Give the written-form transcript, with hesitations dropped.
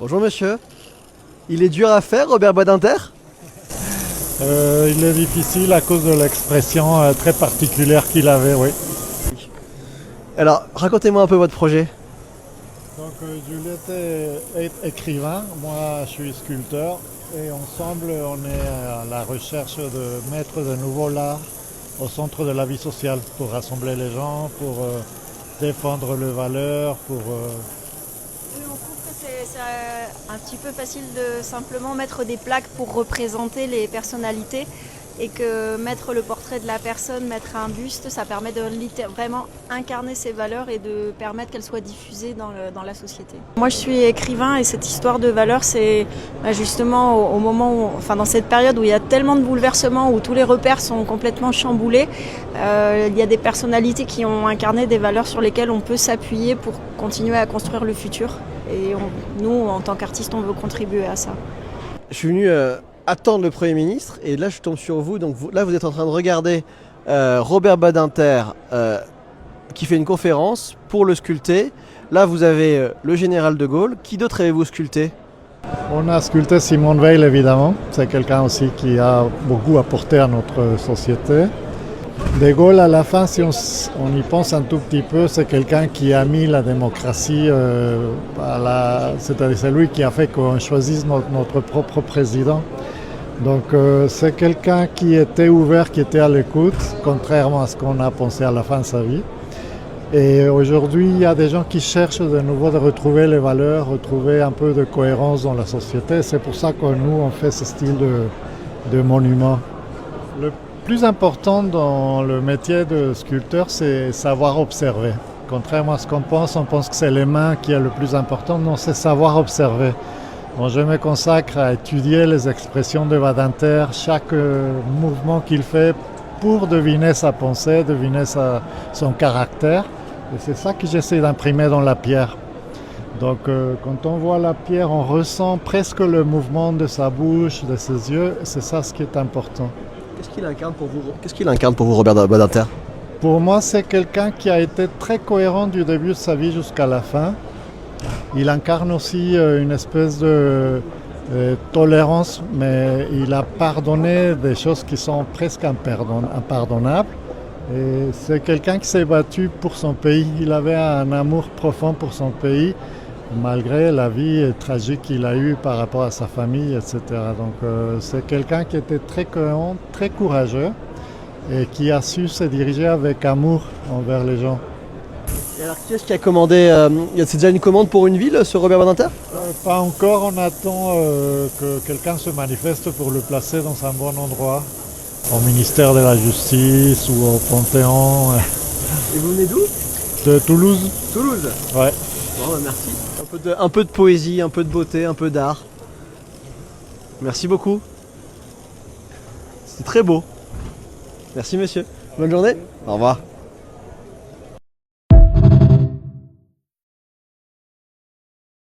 Bonjour monsieur. Il est dur à faire, Robert Badinter? Il est difficile à cause de l'expression très particulière qu'il avait, oui. Alors, racontez-moi un peu votre projet. Donc Juliette est écrivain, moi je suis sculpteur et ensemble on est à la recherche de mettre de nouveau l'art au centre de la vie sociale pour rassembler les gens, pour défendre les valeurs, Oui, on trouve que c'est un petit peu facile de simplement mettre des plaques pour représenter les personnalités et que mettre le portrait de la personne, mettre un buste, ça permet de vraiment incarner ces valeurs et de permettre qu'elles soient diffusées dans la société. Moi je suis écrivain et cette histoire de valeurs c'est justement au moment où, enfin dans cette période où il y a tellement de bouleversements, où tous les repères sont complètement chamboulés, il y a des personnalités qui ont incarné des valeurs sur lesquelles on peut s'appuyer pour continuer à construire le futur. Et nous, en tant qu'artistes, on veut contribuer à ça. Je suis venu attendre le Premier ministre et là je tombe sur vous. Donc là vous êtes en train de regarder Robert Badinter qui fait une conférence pour le sculpter. Là vous avez le général de Gaulle. Qui d'autre avez-vous sculpté? On a sculpté Simone Veil évidemment, c'est quelqu'un aussi qui a beaucoup apporté à notre société. De Gaulle, à la fin, si on y pense un tout petit peu, c'est quelqu'un qui a mis la démocratie, c'est-à-dire c'est lui qui a fait qu'on choisisse notre propre président. Donc c'est quelqu'un qui était ouvert, qui était à l'écoute, contrairement à ce qu'on a pensé à la fin de sa vie. Et aujourd'hui, il y a des gens qui cherchent de nouveau de retrouver les valeurs, retrouver un peu de cohérence dans la société. C'est pour ça que nous, on fait ce style de monument. Le plus important dans le métier de sculpteur, c'est savoir observer. Contrairement à ce qu'on pense que c'est les mains qui est le plus important. Non, c'est savoir observer. Bon, je me consacre à étudier les expressions de Badinter, chaque mouvement qu'il fait pour deviner sa pensée, deviner son caractère. Et c'est ça que j'essaie d'imprimer dans la pierre. Donc quand on voit la pierre, on ressent presque le mouvement de sa bouche, de ses yeux. C'est ça ce qui est important. Qu'est-ce qu'il incarne pour vous? Qu'est-ce qu'il incarne pour vous, Robert Badinter? Pour moi, c'est quelqu'un qui a été très cohérent du début de sa vie jusqu'à la fin. Il incarne aussi une espèce de tolérance, mais il a pardonné des choses qui sont presque impardonnables. Et c'est quelqu'un qui s'est battu pour son pays. Il avait un amour profond pour son pays, malgré la vie tragique qu'il a eue par rapport à sa famille, etc. Donc c'est quelqu'un qui était très cohérent, très courageux et qui a su se diriger avec amour envers les gens. Et alors qui est-ce qui a commandé c'est déjà une commande pour une ville, ce Robert Badinter? Pas encore, on attend que quelqu'un se manifeste pour le placer dans un bon endroit, au ministère de la Justice ou au Panthéon. Et vous venez d'où? De Toulouse. Toulouse. Ouais. Bon, bah, merci. Un peu de poésie, un peu de beauté, un peu d'art. Merci beaucoup. C'est très beau. Merci monsieur. Bonne journée. Au revoir.